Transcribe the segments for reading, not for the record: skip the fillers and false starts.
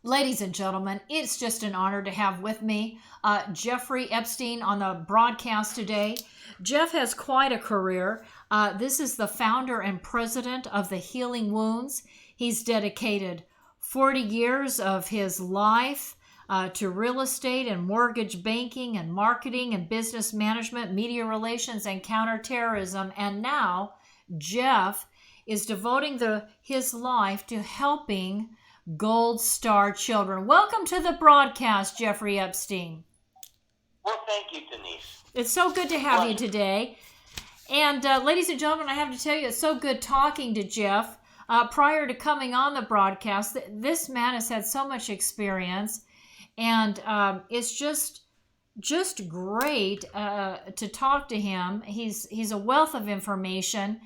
Ladies and gentlemen, it's just an honor to have with me Jeffrey Epstein on the broadcast today. Jeff has quite a career. This is the founder and president of the Healing Wounds. He's dedicated 40 years of his life to real estate and mortgage banking and marketing and business management, media relations, and counterterrorism. And now Jeff is devoting his life to helping Gold Star children. Welcome to the broadcast, Jeffrey Epstein. Well, thank you, Denise. It's so good to have you today. And ladies and gentlemen, I have to tell you, it's so good talking to Jeff. Prior to coming on the broadcast, this man has had so much experience, and it's just great to talk to him. He's a wealth of information.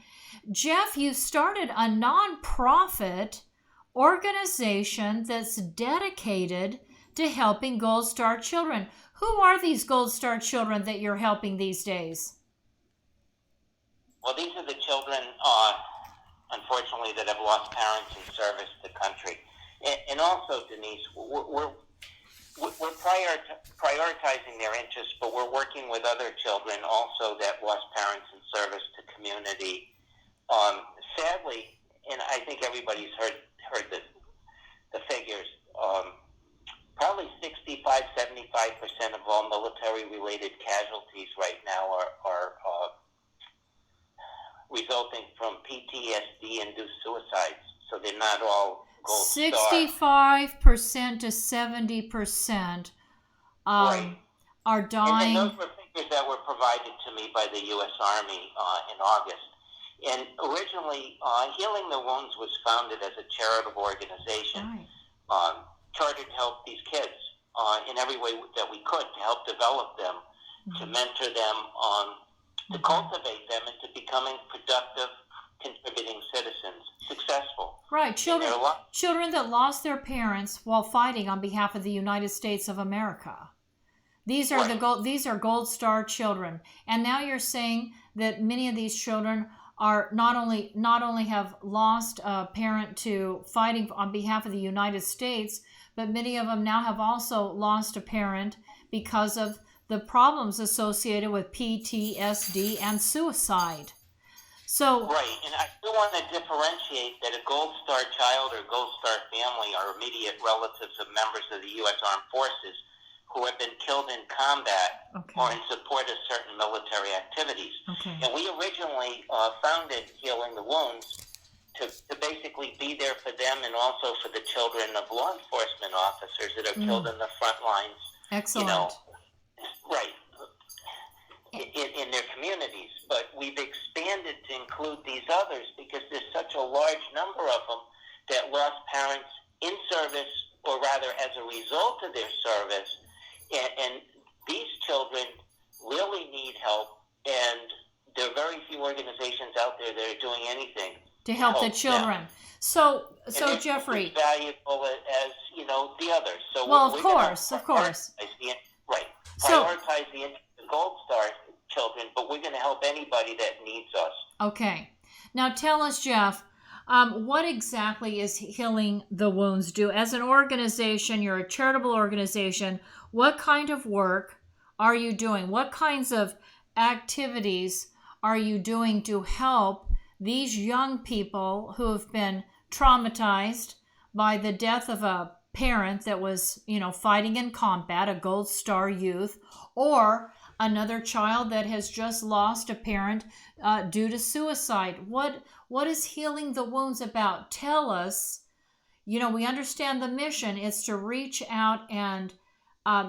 Jeff, you started a nonprofit organization that's dedicated to helping Gold Star children. Who are these Gold Star children that you're helping these days? Well, these are the children, unfortunately, that have lost parents in service to the country. And also, Denise, we're prioritizing their interests, but we're working with other children also that lost parents in service to community. Sadly, and I think everybody's heard the figures, probably 65-75% of all military-related casualties right now are resulting from PTSD-induced suicides. So they're not all Gold Star. 65% to 70% right. are dying. And those were figures that were provided to me by the U.S. Army in August. And originally, Healing the Wounds was founded as a charitable organization, chartered to help these kids in every way that we could, to help develop them, to mentor them, to cultivate them into becoming productive, contributing citizens, successful. Right, children that lost their parents while fighting on behalf of the United States of America. These are these are Gold Star children, and now you're saying that many of these children are not only have lost a parent to fighting on behalf of the United States, but many of them now have also lost a parent because of the problems associated with PTSD and suicide. So right, and I do want to differentiate that a Gold Star child or Gold Star family are immediate relatives of members of the U.S. Armed Forces who have been killed in combat or in support of certain military activities. And we originally founded Healing the Wounds to basically be there for them and also for the children of law enforcement officers that are killed in the front lines. Excellent. You know, right, in their communities. But we've expanded to include these others because there's such a large number of them that lost parents in service, or rather as a result of their service. And these children really need help, and there are very few organizations out there that are doing anything to help the children. Them. So Jeffrey, as valuable as the others. So well, of course. Right. Prioritize the interest of Gold Star children, but we're going to help anybody that needs us. Okay. Now tell us, Jeff, what exactly is Healing the Wounds do? As an organization, you're a charitable organization. What kind of work are you doing? What kinds of activities are you doing to help these young people who have been traumatized by the death of a parent that was, fighting in combat, a Gold Star youth, or another child that has just lost a parent due to suicide? What is Healing the Wounds about? Tell us. We understand the mission. It's to reach out and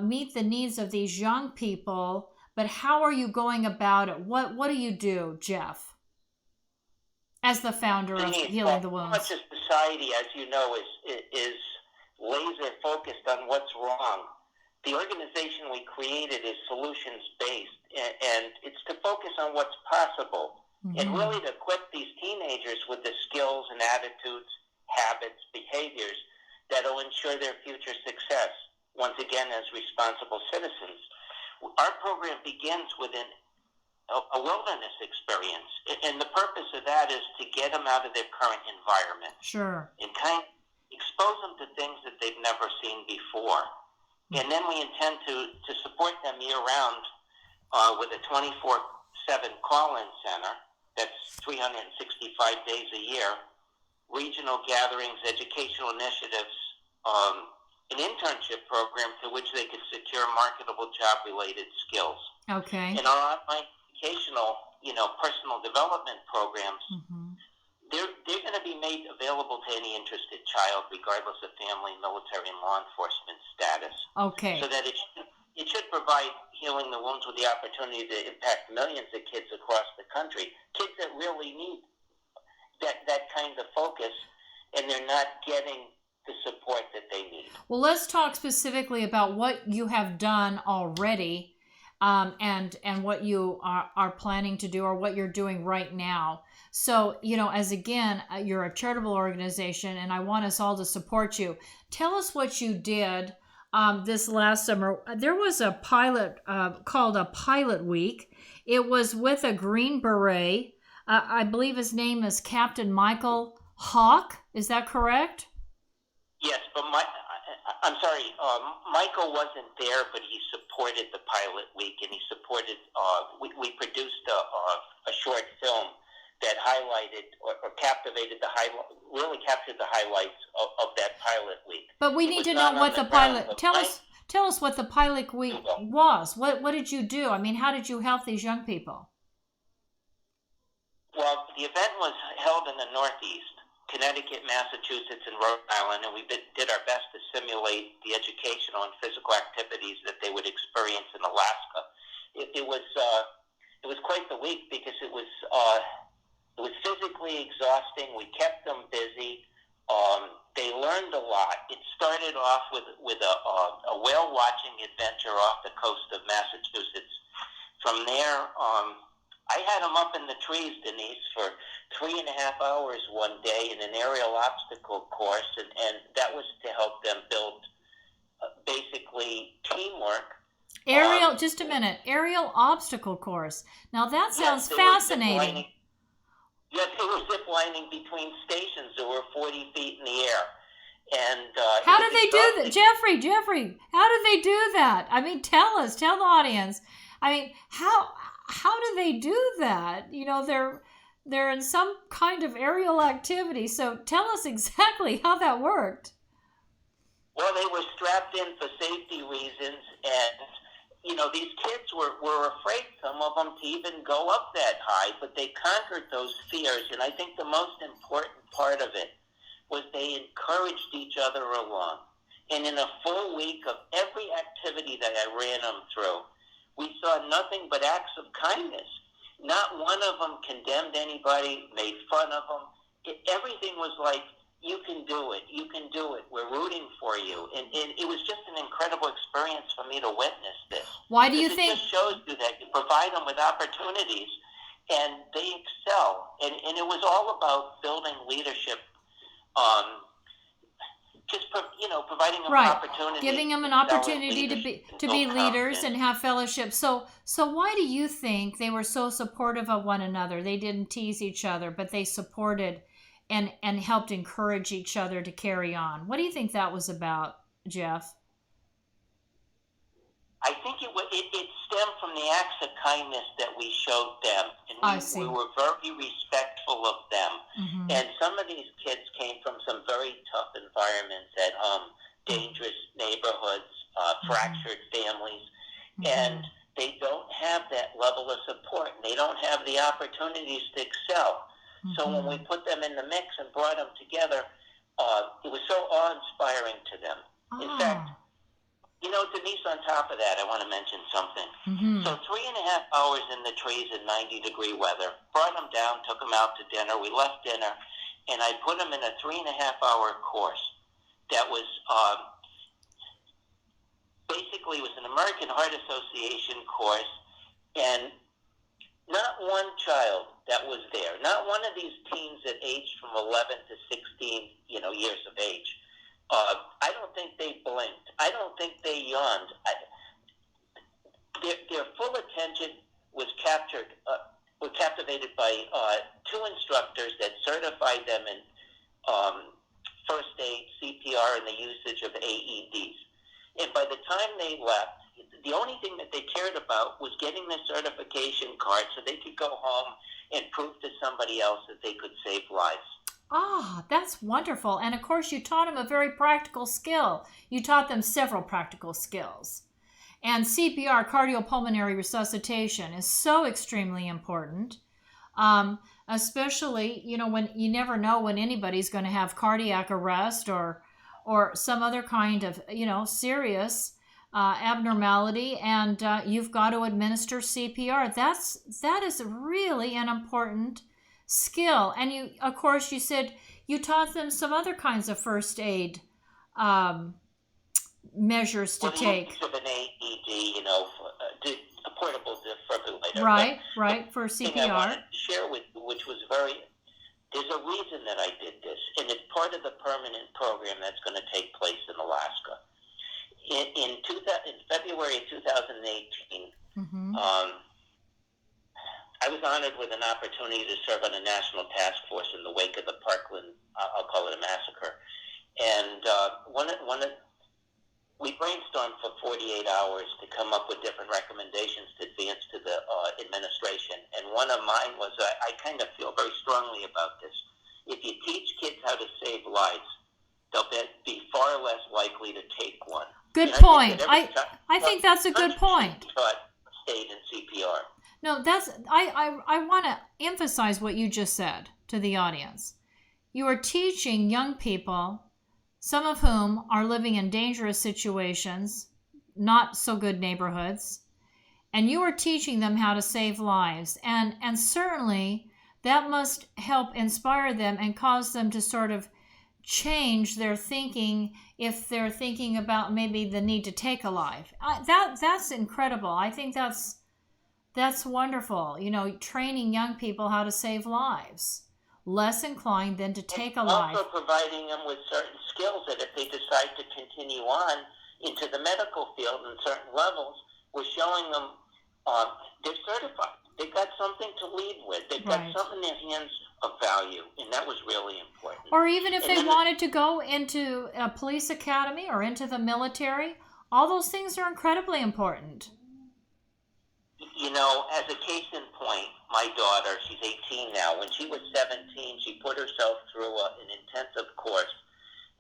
meet the needs of these young people, but how are you going about it? What do you do, Jeff, as the founder of Healing the Wounds? Much of society, as you know, is laser focused on what's wrong. The organization we created is solutions-based, and it's to focus on what's possible, and really to equip these teenagers with the skills and attitudes, habits, behaviors that will ensure their future success, once again, as responsible citizens. Our program begins with a wilderness experience, and the purpose of that is to get them out of their current environment. Sure. And kind of expose them to things that they've never seen before. And then we intend to support them year-round with a 24/7 call-in center that's 365 days a year, regional gatherings, educational initiatives, an internship program through which they could secure marketable job-related skills. Okay. And our online educational, personal development programs, they're going to be made available to any interested child, regardless of family, military, and law enforcement status. Okay. So that it should provide Healing the Wounds with the opportunity to impact millions of kids across the country, kids that really need that kind of focus, and they're not getting the support that they need. Well, let's talk specifically about what you have done already, and what you are planning to do, or what you're doing right now. So, as again, you're a charitable organization, and I want us all to support you. Tell us what you did this last summer. There was a pilot called a Pilot Week. It was with a Green Beret. I believe his name is Captain Michael Hawk. Is that correct? Yes, but I'm sorry, Michael wasn't there, but he supported the Pilot Week, and he supported, we produced a short film that highlighted or captivated really captured the highlights of that Pilot Week. But we need to know what the pilot, tell us what the Pilot Week was. What did you do? I mean, how did you help these young people? Well, the event was held in the Northeast, Connecticut, Massachusetts, and Rhode Island, and we did our best to simulate the educational and physical activities that they would experience in Alaska. It was quite the week because it was physically exhausting. We kept them busy. They learned a lot. It started off with a whale watching adventure off the coast of Massachusetts. From there, I had them up in the trees, Denise, for 3.5 hours one day in an aerial obstacle course, and that was to help them build basically teamwork. Just a minute. Aerial obstacle course. Now that sounds fascinating. Yes, it was zip lining between stations that were 40 feet in the air. And how did they do that? Jeffrey, how did they do that? I mean, tell the audience. I mean, how do they do that? They're in some kind of aerial activity. So tell us exactly how that worked. Well, they were strapped in for safety reasons, and these kids were afraid, some of them, to even go up that high, but they conquered those fears. And I think the most important part of it was they encouraged each other along. And in a full week of every activity that I ran them through, we saw nothing but acts of kindness. Not one of them condemned anybody, made fun of them. Everything was like, you can do it, we're rooting for you. And it was just an incredible experience for me to witness this. Why do you think? It just shows you that you provide them with opportunities, and they excel. And it was all about building leadership, providing them an opportunity, giving them an opportunity to be leaders and have fellowship. So why do you think they were so supportive of one another? They didn't tease each other, but they supported and helped encourage each other to carry on. What do you think that was about, Jeff? I think it stemmed from the acts of kindness that we showed them, and we were very respectful of them. Mm-hmm. And some of these kids came from some very tough environments at home, dangerous neighborhoods, fractured families, and they don't have that level of support. They don't have the opportunities to excel. Mm-hmm. So when we put them in the mix and brought them together, it was so awe-inspiring to them. In fact, Denise, on top of that, I want to mention something. Mm-hmm. So 3.5 hours in the trees in 90-degree weather, brought them down, took them out to dinner. We left dinner, and I put them in a 3.5-hour course that was basically was an American Heart Association course, and not one child that was there, not one of these teens that aged from 11 to 16, years of age, I don't think they blinked. I don't think they yawned. Their full attention was captivated by two instructors that certified them in first aid, CPR, and the usage of AEDs. And by the time they left, the only thing that they cared about was getting the certification card so they could go home and prove to somebody else that they could save lives. Ah, that's wonderful. And of course, you taught them a very practical skill. You taught them several practical skills. And CPR, cardiopulmonary resuscitation, is so extremely important. Especially, when you never know when anybody's going to have cardiac arrest or some other kind of, serious abnormality, and you've got to administer CPR. That is really an important skill. And you, of course, you said you taught them some other kinds of first aid measures to take. Of an AED, a portable defibrillator. Right, for CPR. Thing I wanted to share with you, which was there's a reason that I did this, and it's part of the permanent program that's going to take place in Alaska. In February of 2018, I was honored with an opportunity to serve on a national task force in the wake of the Parkland, I'll call it a massacre. And we brainstormed for 48 hours to come up with different recommendations to advance to the administration. And one of mine was, I kind of feel very strongly about this. If you teach kids how to save lives, they'll be far less likely to take one. Good point. I think that's a good point. State and CPR. No, I want to emphasize what you just said to the audience. You are teaching young people, some of whom are living in dangerous situations, not so good neighborhoods, and you are teaching them how to save lives. And certainly that must help inspire them and cause them to sort of change their thinking if they're thinking about maybe the need to take a life. That's incredible. I think that's wonderful. Training young people how to save lives. Less inclined than to take a life. Also providing them with certain skills that if they decide to continue on into the medical field in certain levels, we're showing them they're certified. They've got something to lead with. They've got something in their hands of value, and that was really important. Or even if they wanted to go into a police academy or into the military, all those things are incredibly important. As a case in point, my daughter, she's 18 now. When she was 17, she put herself through an intensive course,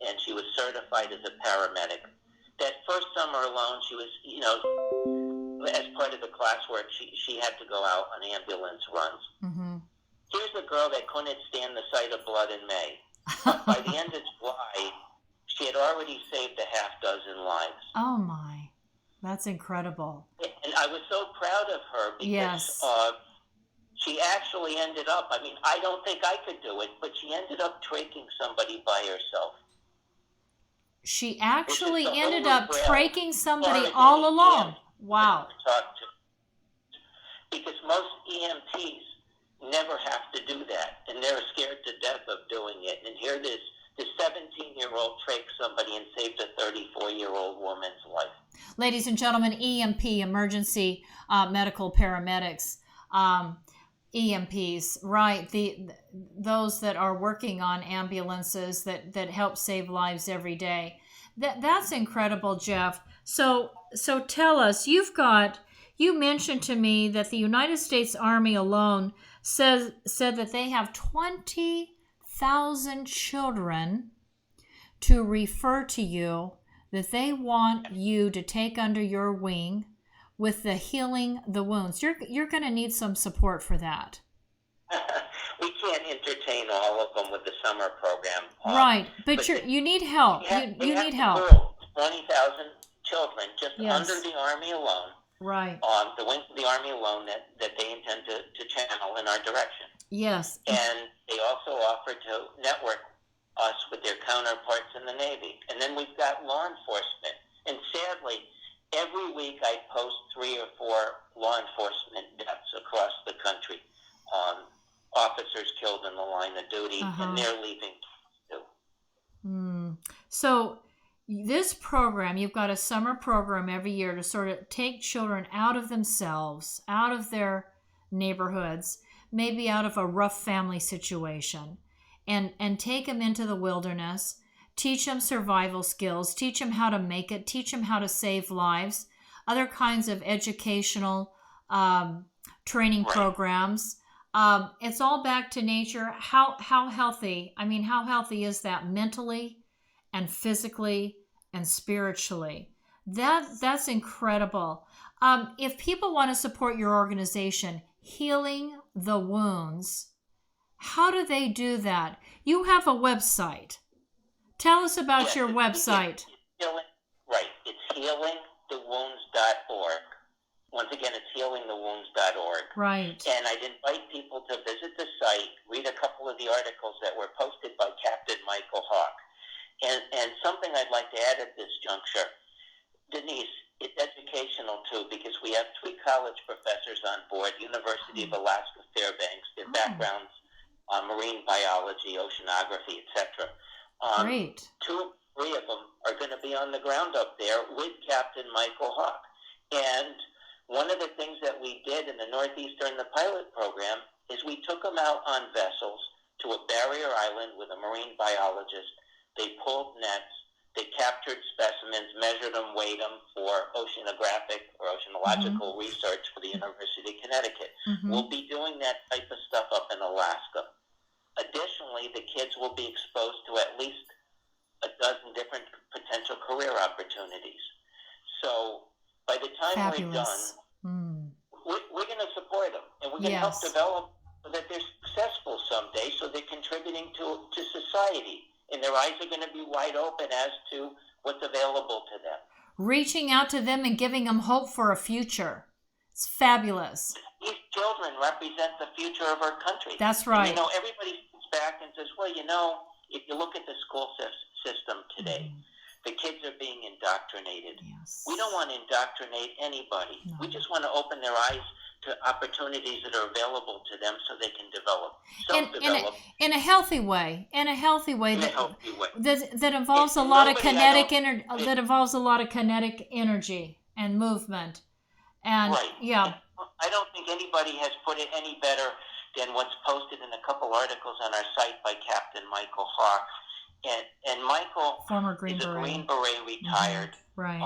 and she was certified as a paramedic. That first summer alone, she was, as part of the classwork, she had to go out on ambulance runs. Mm-hmm. Here's a girl that couldn't stand the sight of blood in May. But by the end of July, she had already saved a half dozen lives. Oh, my. That's incredible. And I was so proud of her because she actually ended up, I don't think I could do it, but she ended up traking somebody by herself. She actually ended up traking somebody all alone. Wow. Because most EMTs never have to do that, and they're scared to death of doing it. And here this 17-year-old traked somebody and saved a 34-year-old woman's life. Ladies and gentlemen, EMP, emergency medical paramedics, EMPs, right? Those that are working on ambulances that help save lives every day. That's incredible, Jeff. So tell us, you mentioned to me that the United States Army alone said that they have 20,000 children to refer to you, that they want you to take under your wing with the healing the wounds. You're going to need some support for that. We can't entertain all of them with the summer program. Right, but you need help. You need help. 20,000 children just under the Army alone. Right. On the wings of the Army alone that they intend to channel in our direction. Yes. And they also offer to network us with their counterparts in the Navy. And then we've got law enforcement. And sadly, every week I post 3 or 4 law enforcement deaths across the country. Officers killed in the line of duty, and they're leaving too. So this program, you've got a summer program every year to sort of take children out of themselves, out of their neighborhoods, maybe out of a rough family situation, and take them into the wilderness teach them survival skills, teach them how to make it, teach them how to save lives, other kinds of educational training Right. programs. It's all back to nature. How healthy? I mean, how healthy is that mentally and physically and spiritually? That's incredible. If people want to support your organization, Healing the Wounds, how do they do that? You have a website. Tell us about Yes, your website. it's healing, right. It's healingthewounds.org. Once again, it's healingthewounds.org. Right. And I'd invite people to visit the site, read a couple of the articles that were posted by Captain Michael Hawk. And something I'd like to add at this juncture, Denise, it's educational too, because we have 3 college professors on board, University of Alaska Fairbanks, their backgrounds on marine biology, oceanography, etc. Great. 2 or 3 of them are going to be on the ground up there with Captain Michael Hawk. And one of the things that we did in the Northeast during the pilot program is we took them out on vessels to a barrier island with a marine biologist. They pulled nets. They captured specimens, measured them, weighed them for oceanographic or oceanological research for the University of Connecticut. We'll be doing that type of stuff up in Alaska. Additionally, the kids will be exposed to at least a dozen different potential career opportunities. So by the time we're done, we're going to support them, and we're going to help develop so that they're successful someday, so they're contributing to society, and their eyes are going to be wide open as to what's available to them. Reaching out to them and giving them hope for a future. It's fabulous. These children represent the future of our country. That's right. And, everybody sits back and says, well, if you look at the school system today, the kids are being indoctrinated. Yes. We don't want to indoctrinate anybody. No. We just want to open their eyes to opportunities that are available to them so they can develop, self-develop. In a healthy way. In a healthy way. That involves a lot of kinetic energy. That involves a lot of kinetic energy and movement. And right. yeah. And I don't think anybody has put it any better than what's posted in a couple articles on our site by Captain Michael Hawk. And Michael Former Green is a Beret. Green Beret retired. Right.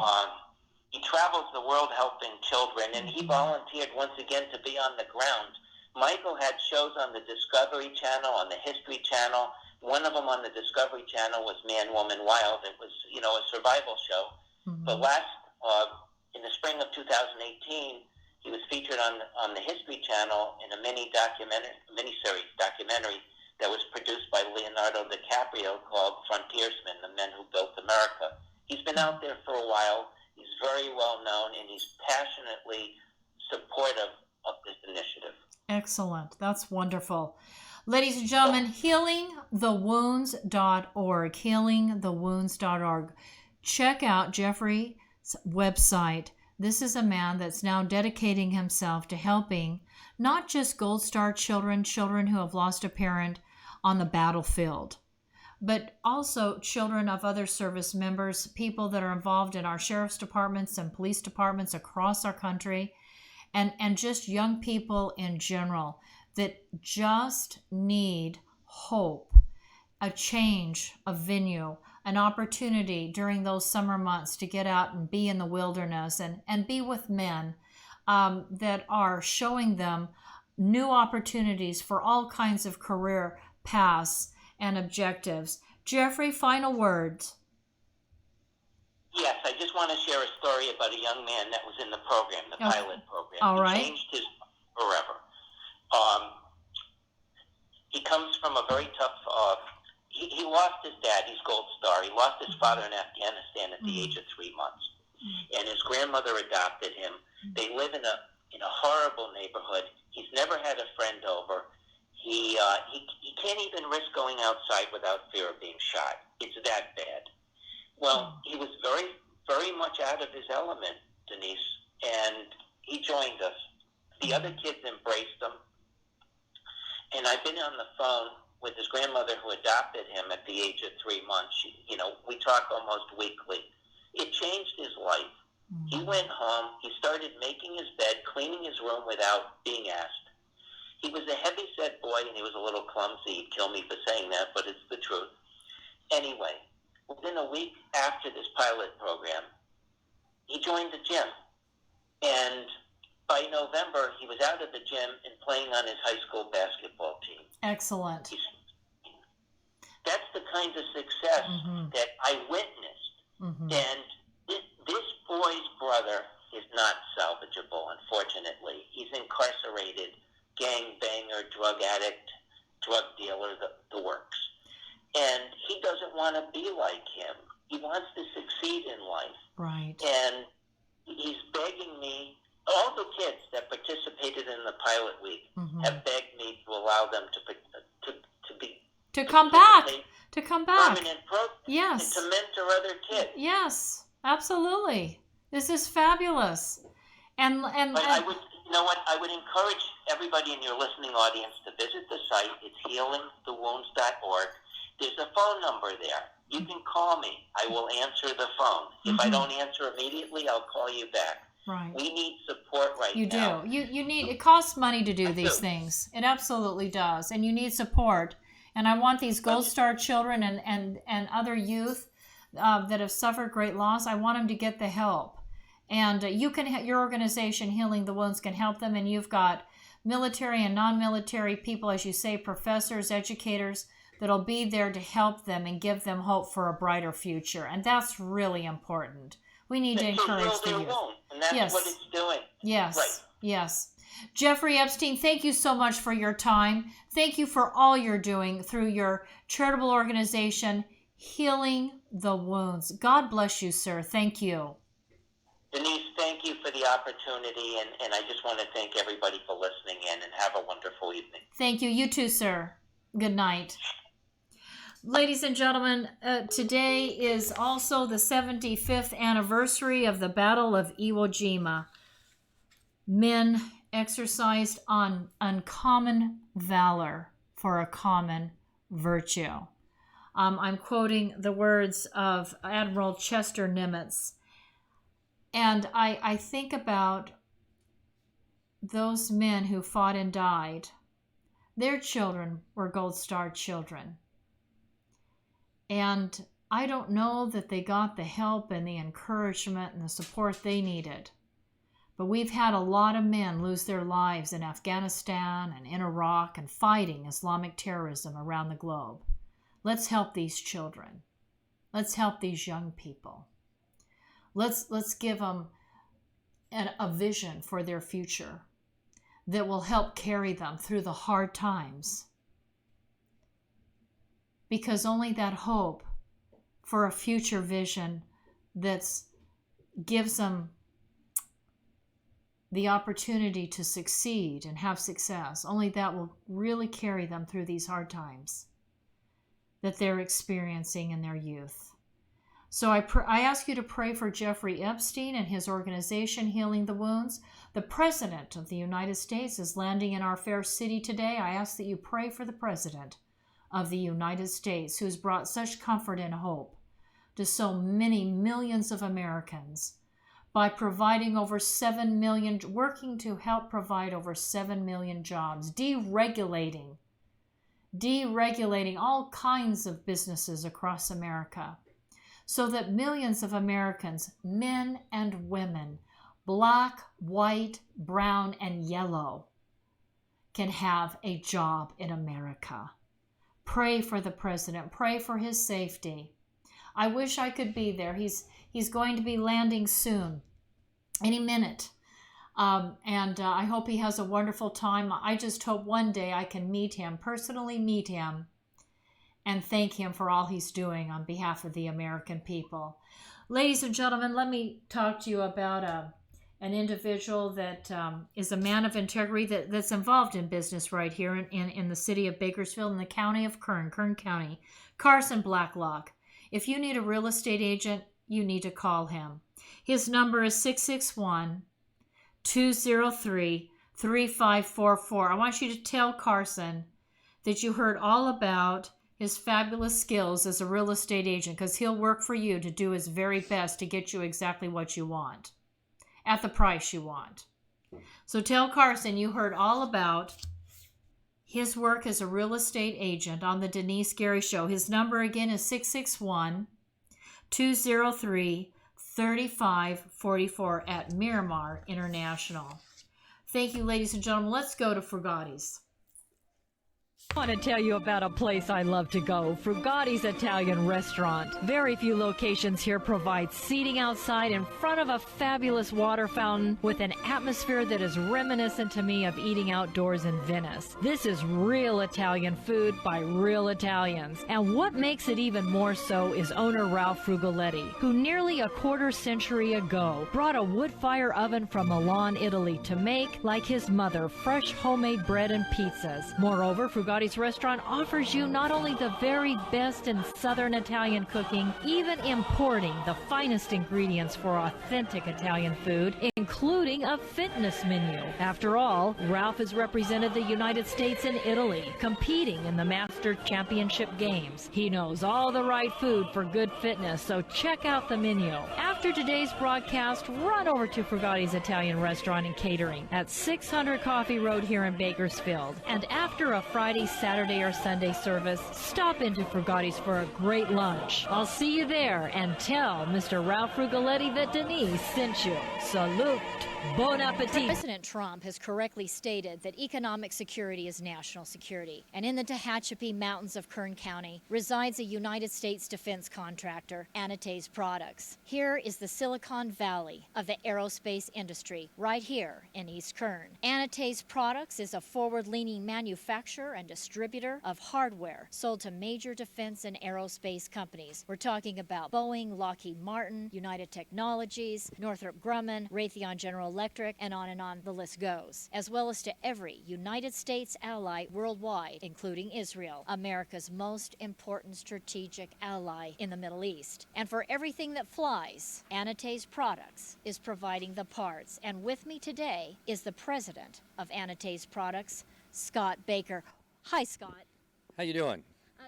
He travels the world helping children, and he volunteered once again to be on the ground. Michael had shows on the Discovery Channel, on the History Channel. One of them on the Discovery Channel was Man, Woman, Wild. It was, a survival show. But in the spring of 2018, he was featured on the History Channel in a mini-series documentary that was produced by Leonardo DiCaprio called Frontiersmen, The Men Who Built America. He's been out there for a while. He's very well known, and he's passionately supportive of this initiative. Excellent. That's wonderful. Ladies and gentlemen, healingthewounds.org, healingthewounds.org. Check out Jeffrey's website. This is a man that's now dedicating himself to helping not just Gold Star children who have lost a parent on the battlefield, but also children of other service members, people that are involved in our sheriff's departments and police departments across our country, and just young people in general that just need hope, a change of venue, an opportunity during those summer months to get out and be in the wilderness and be with men that are showing them new opportunities for all kinds of career paths and objectives. Jeffrey, final words. Yes, I just want to share a story about a young man that was in the program, the pilot program. All right. He changed his forever. He comes from a very tough... He lost his dad. He's Gold Star. He lost his father in Afghanistan at the age of 3 months. And his grandmother adopted him. They live in a horrible neighborhood. He's never had a friend over. He can't even risk going outside without fear of being shot. It's that bad. Well, he was very, very much out of his element, Denise, and he joined us. The other kids embraced him, and I've been on the phone with his grandmother who adopted him at the age of 3 months. We talk almost weekly. It changed his life. He went home. He started making his bed, cleaning his room without being asked. He was a heavy-set boy, and he was a little clumsy. He'd kill me for saying that, but it's the truth. Anyway, within a week after this pilot program, he joined the gym. And by November, he was out of the gym and playing on his high school basketball team. Excellent. That's the kind of success that I witnessed. And this boy's brother is not salvageable, unfortunately. He's incarcerated, gangbanger, drug addict, drug dealer, the works. And he doesn't want to be like him. He wants to succeed in life. Right. And he's begging me. All the kids that participated in the pilot week have begged me to allow them to come back. Permanent programs. Yes. And to mentor other kids. Yes, absolutely. This is fabulous. But I would, you know what? I would encourage everybody in your listening audience to visit the site. It's healingthewounds.org. There's a phone number there. You can call me. I will answer the phone. If I don't answer immediately, I'll call you back. Right. We need support now. You do. You need. It costs money to do these things. It absolutely does, and you need support. And I want these Gold Star children and other youth that have suffered great loss. I want them to get the help. And your organization, Healing the Wounds, can help them. And you've got military and non-military people, as you say, professors, educators, that'll be there to help them and give them hope for a brighter future. And that's really important. We need to encourage the youth. And that's what it's doing. Yes. Right. Yes. Jeffrey Epstein, thank you so much for your time. Thank you for all you're doing through your charitable organization, Healing the Wounds. God bless you, sir. Thank you. Denise, thank you for the opportunity, and I just want to thank everybody for listening in, and have a wonderful evening. Thank you. You too, sir. Good night. Ladies and gentlemen, today is also the 75th anniversary of the Battle of Iwo Jima. Men exercised on uncommon valor for a common virtue. I'm quoting the words of Admiral Chester Nimitz. And I think about those men who fought and died. Their children were Gold Star children. And I don't know that they got the help and the encouragement and the support they needed. But we've had a lot of men lose their lives in Afghanistan and in Iraq and fighting Islamic terrorism around the globe. Let's help these children. Let's help these young people. Let's give them a vision for their future that will help carry them through the hard times. Because only that hope for a future vision that gives them the opportunity to succeed and have success, only that will really carry them through these hard times that they're experiencing in their youth. So I ask you to pray for Jeffrey Epstein and his organization, Healing the Wounds. The President of the United States is landing in our fair city today. I ask that you pray for the President of the United States, who has brought such comfort and hope to so many millions of Americans by providing over 7 million, working to help provide over 7 million jobs, deregulating all kinds of businesses across America, so that millions of Americans, men and women, black, white, brown, and yellow, can have a job in America. Pray for the President. Pray for his safety. I wish I could be there. He's going to be landing soon, any minute. And I hope he has a wonderful time. I just hope one day I can personally meet him, and thank him for all he's doing on behalf of the American people. Ladies and gentlemen, let me talk to you about an individual that is a man of integrity that's involved in business right here in the city of Bakersfield in the county of Kern County, Carson Blacklock. If you need a real estate agent, you need to call him. His number is 661-203-3544. I want you to tell Carson that you heard all about his fabulous skills as a real estate agent, because he'll work for you to do his very best to get you exactly what you want at the price you want. So tell Carson you heard all about his work as a real estate agent on the Denise Gary Show. His number again is 203-3544 at Miramar International. Thank you, ladies and gentlemen. Let's go to Frugati's. I want to tell you about a place I love to go, Frugati's Italian Restaurant. Very few locations here provide seating outside in front of a fabulous water fountain with an atmosphere that is reminiscent to me of eating outdoors in Venice. This is real Italian food by real Italians. And what makes it even more so is owner Ralph Frugoletti, who nearly a quarter century ago brought a wood fire oven from Milan, Italy to make, like his mother, fresh homemade bread and pizzas. Moreover, Frugati's Restaurant offers you not only the very best in Southern Italian cooking, even importing the finest ingredients for authentic Italian food, including a fitness menu. After all, Ralph has represented the United States and Italy, competing in the Master Championship Games. He knows all the right food for good fitness, so check out the menu. After today's broadcast, run over to Frugati's Italian Restaurant and Catering at 600 Coffee Road here in Bakersfield. And after a Friday, Saturday, or Sunday service, stop into Frugati's for a great lunch. I'll see you there, and tell Mr. Ralph Frugoletti that Denice sent you. Salute. Bon appetit. President Trump has correctly stated that economic security is national security. And in the Tehachapi Mountains of Kern County resides a United States defense contractor, Denice Products. Here is the Silicon Valley of the aerospace industry, right here in East Kern. Denice Products is a forward-leaning manufacturer and distributor of hardware sold to major defense and aerospace companies. We're talking about Boeing, Lockheed Martin, United Technologies, Northrop Grumman, Raytheon General Electric, and on the list goes, as well as to every United States ally worldwide, including Israel, America's most important strategic ally in the Middle East. And for everything that flies, Denice Products is providing the parts. And with me today is the president of Denice Products, Scott Baker. Hi, Scott. How you doing?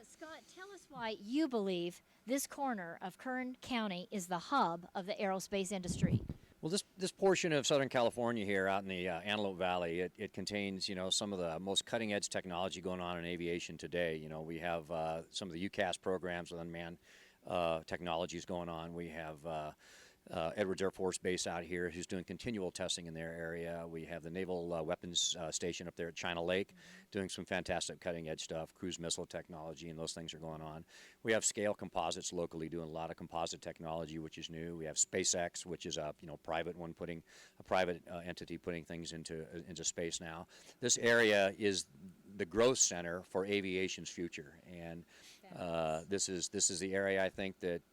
Scott, tell us why you believe this corner of Kern County is the hub of the aerospace industry. Well, this portion of Southern California here out in the Antelope Valley, it contains, some of the most cutting edge technology going on in aviation today. We have some of the UCAS programs with unmanned technologies going on. We have Edwards Air Force Base out here who's doing continual testing in their area. We have the Naval Weapons Station up there at China Lake doing some fantastic cutting edge stuff, cruise missile technology, and those things are going on. We have Scale Composites locally doing a lot of composite technology, which is new. We have SpaceX, which is a private one a private entity putting things into space now. This area is the growth center for aviation's future, and this is the area I think that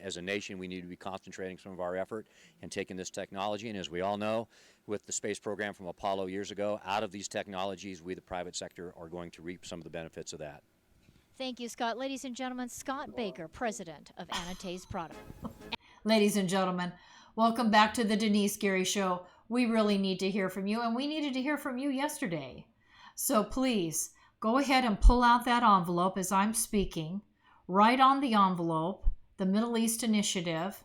as a nation we need to be concentrating some of our effort and taking this technology. And as we all know, with the space program from Apollo years ago, out of these technologies, we the private sector are going to reap some of the benefits of that. Thank you, Scott. Ladies and gentlemen, Scott Baker, president of Denice Products. Ladies and gentlemen, welcome back to the Denise Gary Show. We really need to hear from you, and we needed to hear from you yesterday. So please, go ahead and pull out that envelope as I'm speaking. Write on the envelope, the Middle East Initiative.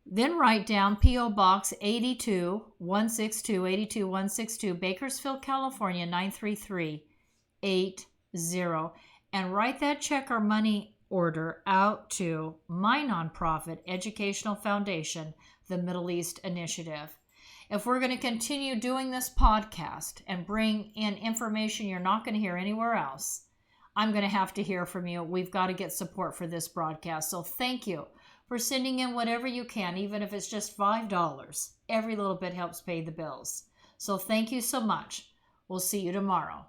Then write down P.O. Box 82162, Bakersfield, California, 93380. And write that check or money order out to my nonprofit educational foundation, the Middle East Initiative. If we're going to continue doing this podcast and bring in information you're not going to hear anywhere else, I'm going to have to hear from you. We've got to get support for this broadcast. So thank you for sending in whatever you can, even if it's just $5. Every little bit helps pay the bills. So thank you so much. We'll see you tomorrow.